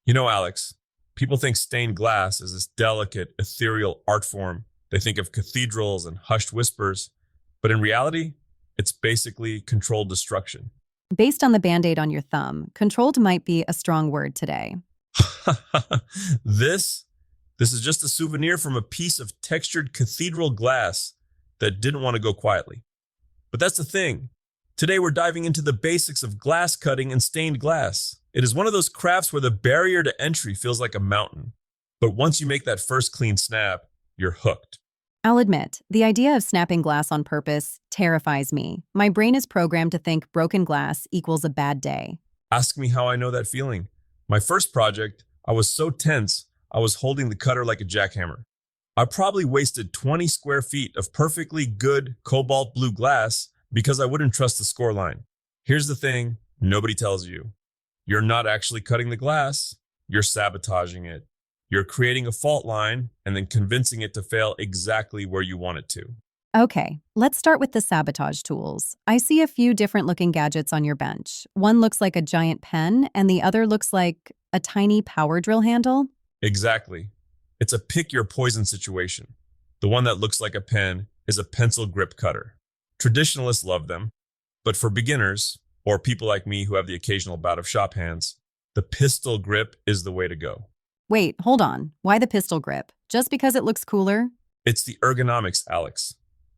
Alex, people think stained glass is this delicate, ethereal art form. They think of cathedrals and hushed whispers, but in reality, it's basically controlled destruction. Based on the band-aid on your thumb, controlled might be a strong word today. this this is just a souvenir from a piece of textured cathedral glass that didn't want to go quietly. But that's the thing. Today we're diving into the basics of glass cutting and stained glass. It is one of those crafts where the barrier to entry feels like a mountain. But once you make that first clean snap, you're hooked. I'll admit, the idea of snapping glass on purpose terrifies me. My brain is programmed to think broken glass equals a bad day. Ask me how I know that feeling. My first project, I was so tense, I was holding the cutter like a jackhammer. I probably wasted 20 square feet of perfectly good cobalt blue glass because I wouldn't trust the score line. Here's the thing nobody tells you. You're not actually cutting the glass, you're sabotaging it. You're creating a fault line and then convincing it to fail exactly where you want it to. Okay, let's start with the sabotage tools. I see a few different looking gadgets on your bench. One looks like a giant pen, and the other looks like a tiny power drill handle. Exactly. It's a pick your poison situation. The one that looks like a pen is a pencil grip cutter. Traditionalists love them, but for beginners, or people like me who have the occasional bout of shop hands, the pistol grip is the way to go. Wait, hold on. Why the pistol grip? Just because it looks cooler? It's the ergonomics, Alex.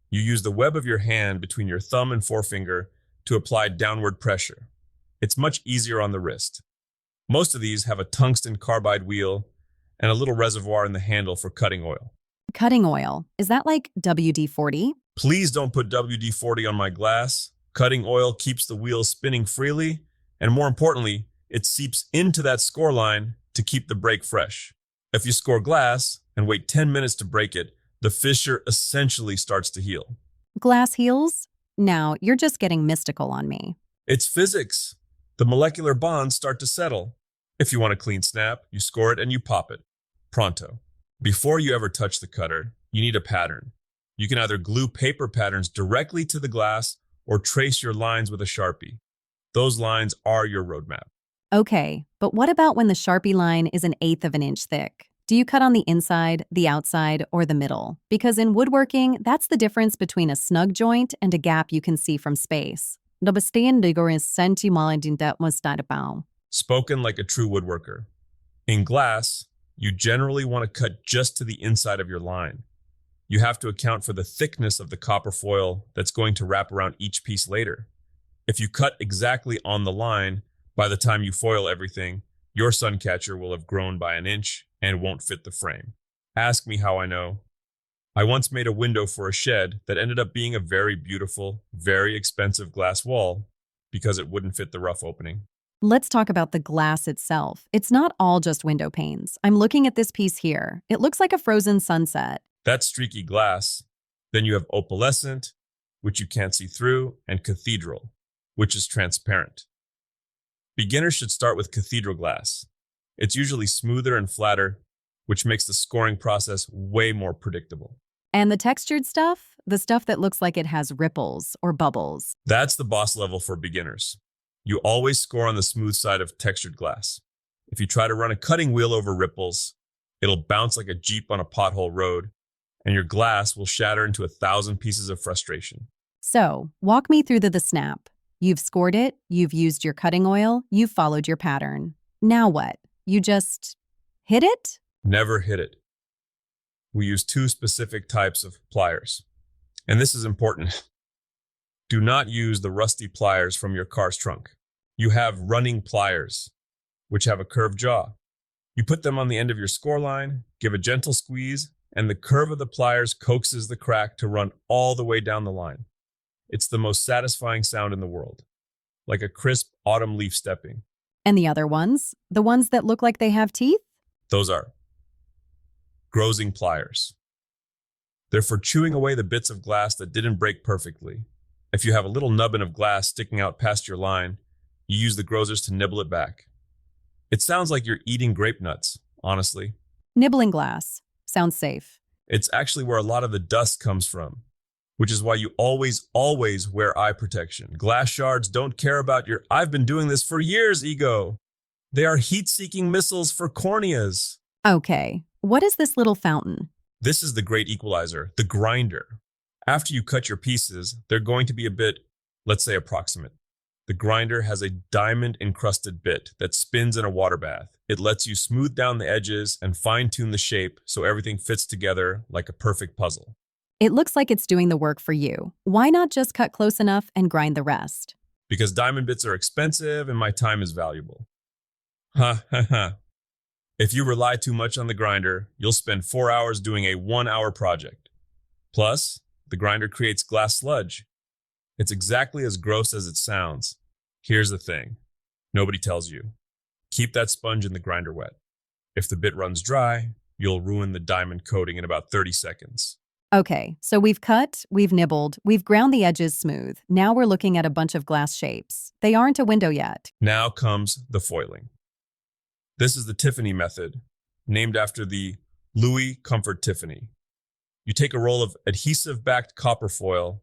You use the web of your hand between your thumb and forefinger to apply downward pressure. It's much easier on the wrist. Most of these have a tungsten carbide wheel and a little reservoir in the handle for cutting oil. Cutting oil. Is that like WD-40? Please don't put WD-40 on my glass. Cutting oil keeps the wheels spinning freely, and more importantly, it seeps into that score line to keep the break fresh. If you score glass and wait 10 minutes to break it, the fissure essentially starts to heal. Glass heals? Now, you're just getting mystical on me. It's physics. The molecular bonds start to settle. If you want a clean snap, you score it and you pop it. Pronto. Before you ever touch the cutter, you need a pattern. You can either glue paper patterns directly to the glass or trace your lines with a Sharpie. Those lines are your roadmap. Okay, but what about when the Sharpie line is 1/8 of an inch thick? Do you cut on the inside, the outside, or the middle? Because in woodworking, that's the difference between a snug joint and a gap you can see from space. Spoken like a true woodworker. In glass, you generally want to cut just to the inside of your line. You have to account for the thickness of the copper foil that's going to wrap around each piece later. If you cut exactly on the line, by the time you foil everything, your sun catcher will have grown by 1 inch and won't fit the frame. Ask me how I know. I once made a window for a shed that ended up being a very beautiful, very expensive glass wall because it wouldn't fit the rough opening. Let's talk about the glass itself. It's not all just window panes. I'm looking at this piece here. It looks like a frozen sunset. That's streaky glass. Then you have opalescent, which you can't see through, and cathedral, which is transparent. Beginners should start with cathedral glass. It's usually smoother and flatter, which makes the scoring process way more predictable. And the textured stuff? The stuff that looks like it has ripples or bubbles. That's the boss level for beginners. You always score on the smooth side of textured glass. If you try to run a cutting wheel over ripples, it'll bounce like a Jeep on a pothole road, and your glass will shatter into 1,000 pieces of frustration. So, walk me through the snap. You've scored it, you've used your cutting oil, you've followed your pattern. Now what? You just hit it? Never hit it. We use 2 specific types of pliers. And this is important. Do not use the rusty pliers from your car's trunk. You have running pliers, which have a curved jaw. You put them on the end of your score line, give a gentle squeeze, and the curve of the pliers coaxes the crack to run all the way down the line. It's the most satisfying sound in the world, like a crisp autumn leaf stepping. And the other ones? The ones that look like they have teeth? Those are grozing pliers. They're for chewing away the bits of glass that didn't break perfectly. If you have a little nubbin of glass sticking out past your line, you use the grozers to nibble it back. It sounds like you're eating grape nuts, honestly. Nibbling glass. Sounds safe. It's actually where a lot of the dust comes from, which is why you always wear eye protection. Glass shards don't care about your "I've been doing this for years" ego. They are heat-seeking missiles for corneas. Okay, what is this little fountain? This is the great equalizer, the grinder. After you cut your pieces, they're going to be a bit, let's say, approximate. The grinder has a diamond-encrusted bit that spins in a water bath. It lets you smooth down the edges and fine-tune the shape so everything fits together like a perfect puzzle. It looks like it's doing the work for you. Why not just cut close enough and grind the rest? Because diamond bits are expensive and my time is valuable. Ha ha ha. If you rely too much on the grinder, you'll spend 4 hours doing a 1-hour project. Plus, the grinder creates glass sludge. It's exactly as gross as it sounds. Here's the thing. Nobody tells you. Keep that sponge in the grinder wet. If the bit runs dry, you'll ruin the diamond coating in about 30 seconds. Okay, so we've cut, we've nibbled, we've ground the edges smooth. Now we're looking at a bunch of glass shapes. They aren't a window yet. Now comes the foiling. This is the Tiffany method, named after the Louis Comfort Tiffany. You take a roll of adhesive-backed copper foil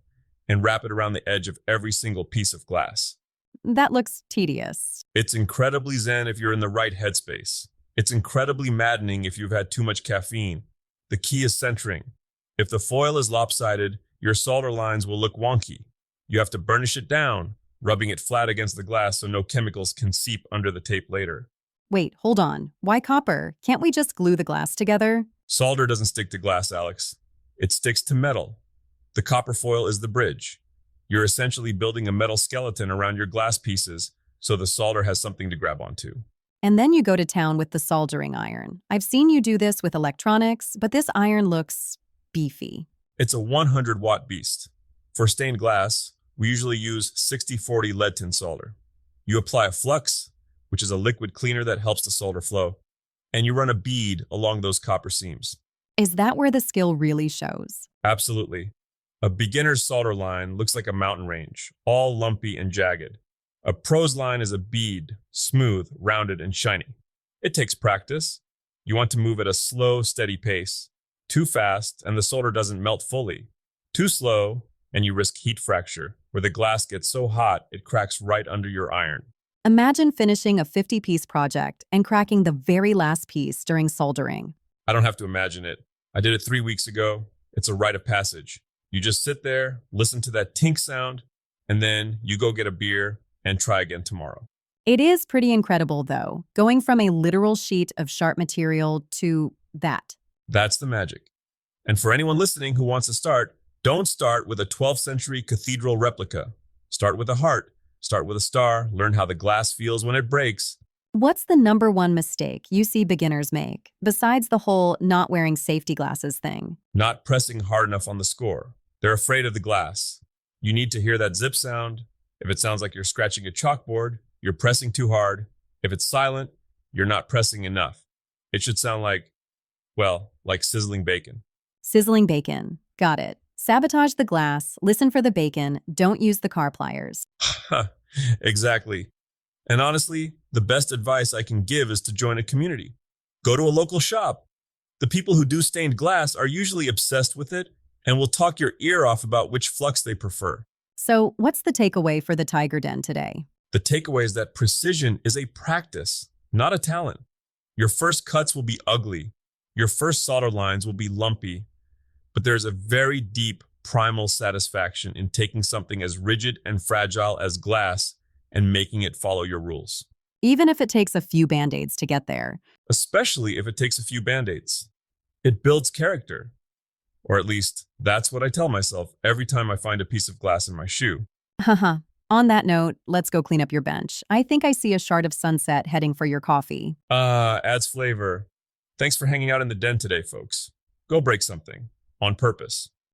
and wrap it around the edge of every single piece of glass. That looks tedious. It's incredibly zen if you're in the right headspace. It's incredibly maddening if you've had too much caffeine. The key is centering. If the foil is lopsided, your solder lines will look wonky. You have to burnish it down, rubbing it flat against the glass so no chemicals can seep under the tape later. Wait, hold on. Why copper? Can't we just glue the glass together? Solder doesn't stick to glass, Alex. It sticks to metal. The copper foil is the bridge. You're essentially building a metal skeleton around your glass pieces so the solder has something to grab onto. And then you go to town with the soldering iron. I've seen you do this with electronics, but this iron looks beefy. It's a 100-watt beast. For stained glass, we usually use 60-40 lead tin solder. You apply a flux, which is a liquid cleaner that helps the solder flow, and you run a bead along those copper seams. Is that where the skill really shows? Absolutely. A beginner's solder line looks like a mountain range, all lumpy and jagged. A pro's line is a bead, smooth, rounded, and shiny. It takes practice. You want to move at a slow, steady pace. Too fast, and the solder doesn't melt fully. Too slow, and you risk heat fracture, where the glass gets so hot it cracks right under your iron. Imagine finishing a 50-piece project and cracking the very last piece during soldering. I don't have to imagine it. I did it 3 weeks ago. It's a rite of passage. You just sit there, listen to that tink sound, and then you go get a beer and try again tomorrow. It is pretty incredible, though, going from a literal sheet of sharp material to that. That's the magic. And for anyone listening who wants to start, don't start with a 12th century cathedral replica. Start with a heart. Start with a star. Learn how the glass feels when it breaks. What's the number one mistake you see beginners make, besides the whole not wearing safety glasses thing? Not pressing hard enough on the score. They're afraid of the glass. You need to hear that zip sound. If it sounds like you're scratching a chalkboard, you're pressing too hard. If it's silent, you're not pressing enough. It should sound like, well, like sizzling bacon. Sizzling bacon. Got it. Sabotage the glass, listen for the bacon, don't use the car pliers. Exactly. And honestly, the best advice I can give is to join a community. Go to a local shop. The people who do stained glass are usually obsessed with it and will talk your ear off about which flux they prefer. So, what's the takeaway for the Tiger Den today? The takeaway is that precision is a practice, not a talent. Your first cuts will be ugly. Your first solder lines will be lumpy. But there's a very deep primal satisfaction in taking something as rigid and fragile as glass and making it follow your rules. Even if it takes a few band-aids to get there. Especially if it takes a few band-aids. It builds character. Or at least, that's what I tell myself every time I find a piece of glass in my shoe. Haha. On that note, let's go clean up your bench. I think I see a shard of sunset heading for your coffee. Adds flavor. Thanks for hanging out in the den today, folks. Go break something. On purpose.